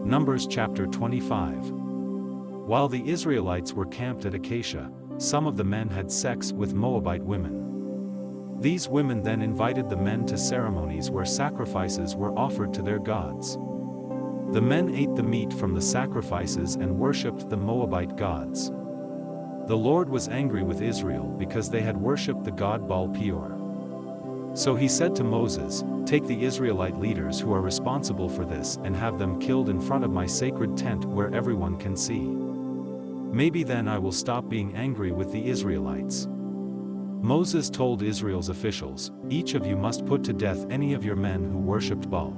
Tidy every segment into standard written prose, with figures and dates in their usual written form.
Numbers chapter 25. While the Israelites were camped at Acacia, some of the men had sex with Moabite women. These women then invited the men to ceremonies where sacrifices were offered to their gods. The men ate the meat from the sacrifices and worshipped the Moabite gods. The Lord was angry with Israel because they had worshipped the god Baal Peor. So he said to Moses, "Take the Israelite leaders who are responsible for this and have them killed in front of my sacred tent where everyone can see. Maybe then I will stop being angry with the Israelites." Moses told Israel's officials, "Each of you must put to death any of your men who worshipped Baal."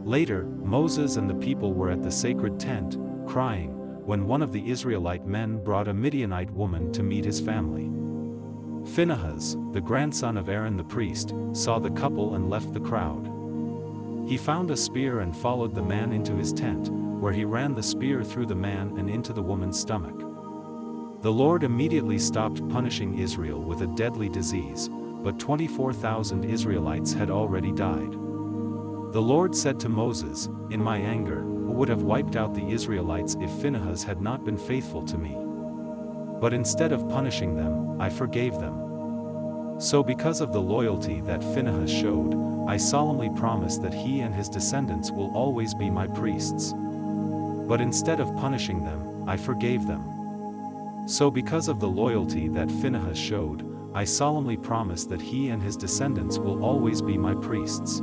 Later, Moses and the people were at the sacred tent, crying, when one of the Israelite men brought a Midianite woman to meet his family. Phinehas, the grandson of Aaron the priest, saw the couple and left the crowd. He found a spear and followed the man into his tent, where he ran the spear through the man and into the woman's stomach. The Lord immediately stopped punishing Israel with a deadly disease, but 24,000 Israelites had already died. The Lord said to Moses, "In my anger, I would have wiped out the Israelites if Phinehas had not been faithful to me. But instead of punishing them, I forgave them. So because of the loyalty that Phinehas showed, I solemnly promise that he and his descendants will always be my priests. But instead of punishing them, I forgave them. So because of the loyalty that Phinehas showed, I solemnly promise that he and his descendants will always be my priests."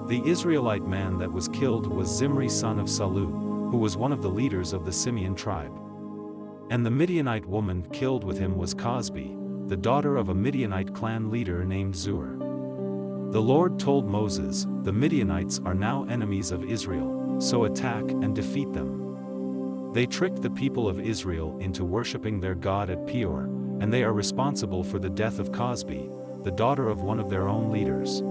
The Israelite man that was killed was Zimri son of Salu, who was one of the leaders of the Simeon tribe. And the Midianite woman killed with him was Cosbi, the daughter of a Midianite clan leader named Zur. The Lord told Moses, "The Midianites are now enemies of Israel, so attack and defeat them." They tricked the people of Israel into worshipping their god at Peor, and they are responsible for the death of Cosbi, the daughter of one of their own leaders.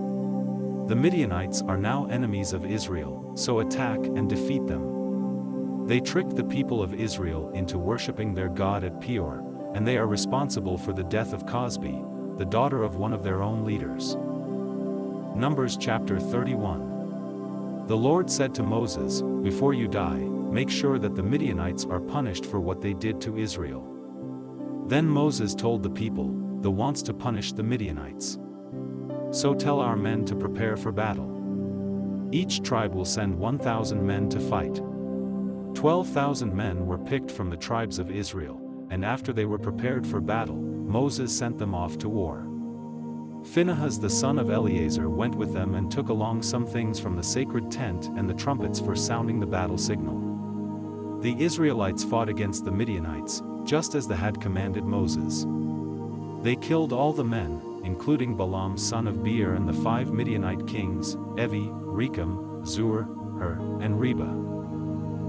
The Midianites are now enemies of Israel, so attack and defeat them. They tricked the people of Israel into worshipping their god at Peor, and they are responsible for the death of Cosbi, the daughter of one of their own leaders. Numbers chapter 31. The Lord said to Moses, "Before you die, make sure that the Midianites are punished for what they did to Israel." Then Moses told the people, "The wants to punish the Midianites. So tell our men to prepare for battle. Each tribe will send 1,000 men to fight." 12,000 men were picked from the tribes of Israel, and after they were prepared for battle, Moses sent them off to war. Phinehas the son of Eleazar went with them and took along some things from the sacred tent and the trumpets for sounding the battle signal. The Israelites fought against the Midianites, just as they had commanded Moses. They killed all the men, including Balaam son of Beor and the 5 Midianite kings, Evi, Rekam, Zur, Hur, and Reba.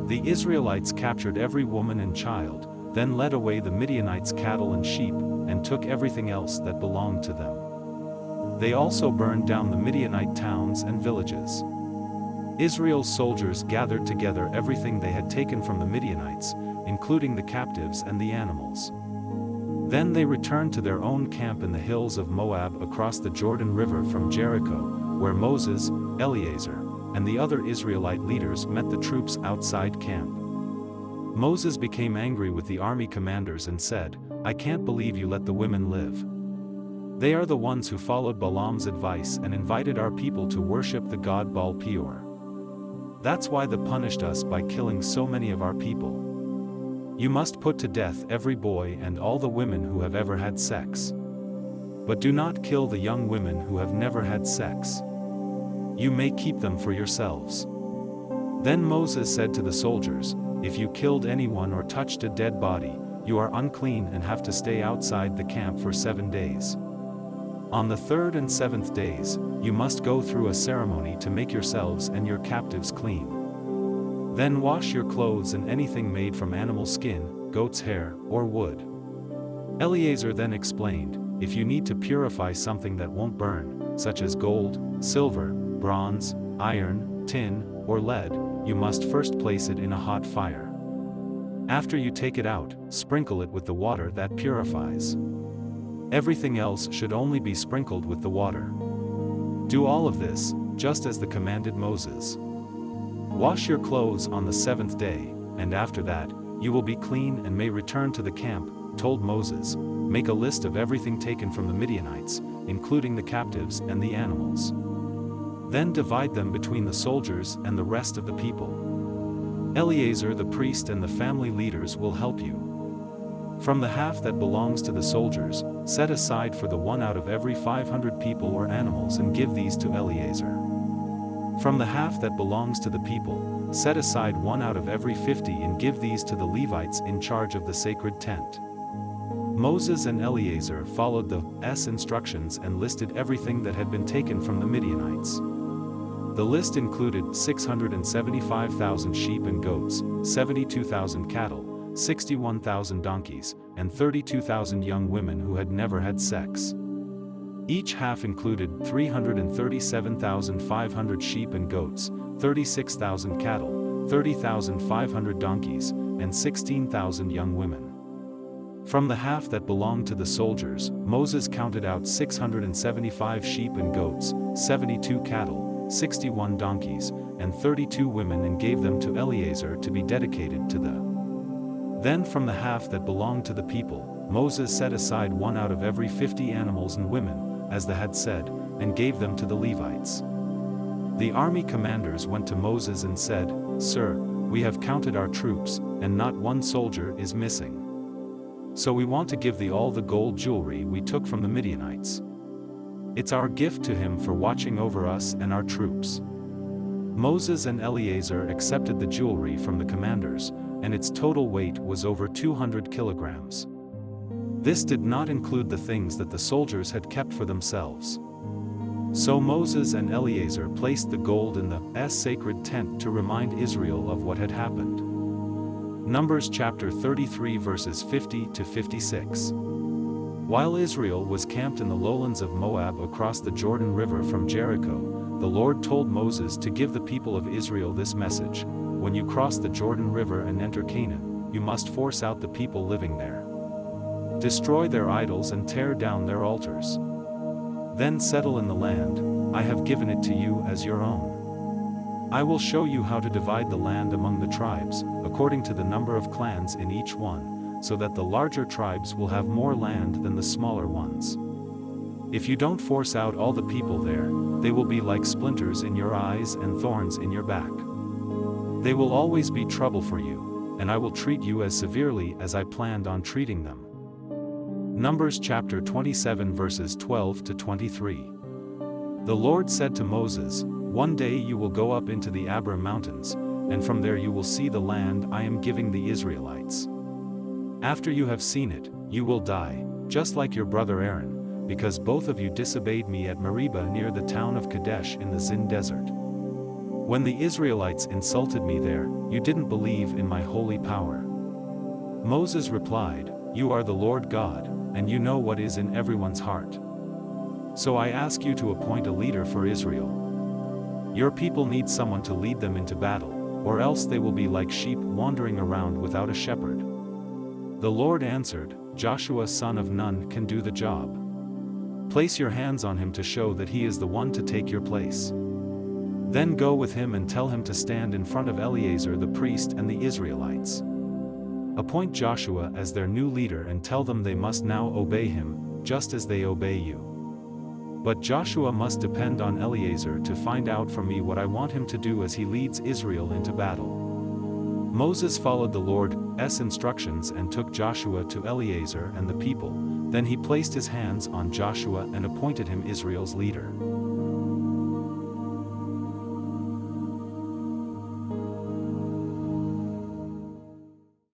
The Israelites captured every woman and child, then led away the Midianites' cattle and sheep, and took everything else that belonged to them. They also burned down the Midianite towns and villages. Israel's soldiers gathered together everything they had taken from the Midianites, including the captives and the animals. Then they returned to their own camp in the hills of Moab across the Jordan River from Jericho, where Moses, Eleazar, and the other Israelite leaders met the troops outside camp. Moses became angry with the army commanders and said, "I can't believe you let the women live. They are the ones who followed Balaam's advice and invited our people to worship the god Baal Peor. That's why they punished us by killing so many of our people. You must put to death every boy and all the women who have ever had sex. But do not kill the young women who have never had sex. You may keep them for yourselves." Then Moses said to the soldiers, "If you killed anyone or touched a dead body, you are unclean and have to stay outside the camp for 7 days. On the 3rd and 7th days, you must go through a ceremony to make yourselves and your captives clean. Then wash your clothes and anything made from animal skin, goat's hair, or wood." Eleazar then explained, "If you need to purify something that won't burn, such as gold, silver, bronze, iron, tin, or lead, you must first place it in a hot fire. After you take it out, sprinkle it with the water that purifies. Everything else should only be sprinkled with the water. Do all of this, just as the commanded Moses." Wash your clothes on the seventh day, and after that, you will be clean and may return to the camp, told Moses. Make a list of everything taken from the Midianites, including the captives and the animals. Then divide them between the soldiers and the rest of the people. Eleazar the priest and the family leaders will help you. From the half that belongs to the soldiers, set aside for the one out of every 500 people or animals and give these to Eleazar. From the half that belongs to the people, set aside one out of every 50 and give these to the Levites in charge of the sacred tent. Moses and Eleazar followed the instructions and listed everything that had been taken from the Midianites. The list included 675,000 sheep and goats, 72,000 cattle, 61,000 donkeys, and 32,000 young women who had never had sex. Each half included 337,500 sheep and goats, 36,000 cattle, 30,500 donkeys, and 16,000 young women. From the half that belonged to the soldiers, Moses counted out 675 sheep and goats, 72 cattle, 61 donkeys, and 32 women and gave them to Eleazar to be dedicated to the. Then from the half that belonged to the people, Moses set aside one out of every 50 animals and women, as the had said, and gave them to the Levites. The army commanders went to Moses and said, "Sir, we have counted our troops, and not one soldier is missing. So we want to give thee all the gold jewelry we took from the Midianites. It's our gift to him for watching over us and our troops." Moses and Eleazar accepted the jewelry from the commanders, and its total weight was over 200 kilograms. This did not include the things that the soldiers had kept for themselves. So Moses and Eleazar placed the gold in the sacred tent to remind Israel of what had happened. Numbers chapter 33 verses 50 to 56. While Israel was camped in the lowlands of Moab across the Jordan River from Jericho, the Lord told Moses to give the people of Israel this message: when you cross the Jordan River and enter Canaan, you must force out the people living there. Destroy their idols and tear down their altars. Then settle in the land. I have given it to you as your own. I will show you how to divide the land among the tribes, according to the number of clans in each one, so that the larger tribes will have more land than the smaller ones. If you don't force out all the people there, they will be like splinters in your eyes and thorns in your back. They will always be trouble for you, and I will treat you as severely as I planned on treating them. Numbers chapter 27 verses 12 to 23. The Lord said to Moses, "One day you will go up into the Abarim mountains, and from there you will see the land I am giving the Israelites. After you have seen it, you will die, just like your brother Aaron, because both of you disobeyed me at Meribah near the town of Kadesh in the Zin desert. When the Israelites insulted me there, you didn't believe in my holy power." Moses replied, "You are the Lord God, and you know what is in everyone's heart. So I ask you to appoint a leader for Israel. Your people need someone to lead them into battle, or else they will be like sheep wandering around without a shepherd." The Lord answered, "Joshua son of Nun can do the job. Place your hands on him to show that he is the one to take your place. Then go with him and tell him to stand in front of Eleazar the priest and the Israelites. Appoint Joshua as their new leader and tell them they must now obey him, just as they obey you. But Joshua must depend on Eleazar to find out from me what I want him to do as he leads Israel into battle." Moses followed the Lord's instructions and took Joshua to Eleazar and the people. Then he placed his hands on Joshua and appointed him Israel's leader.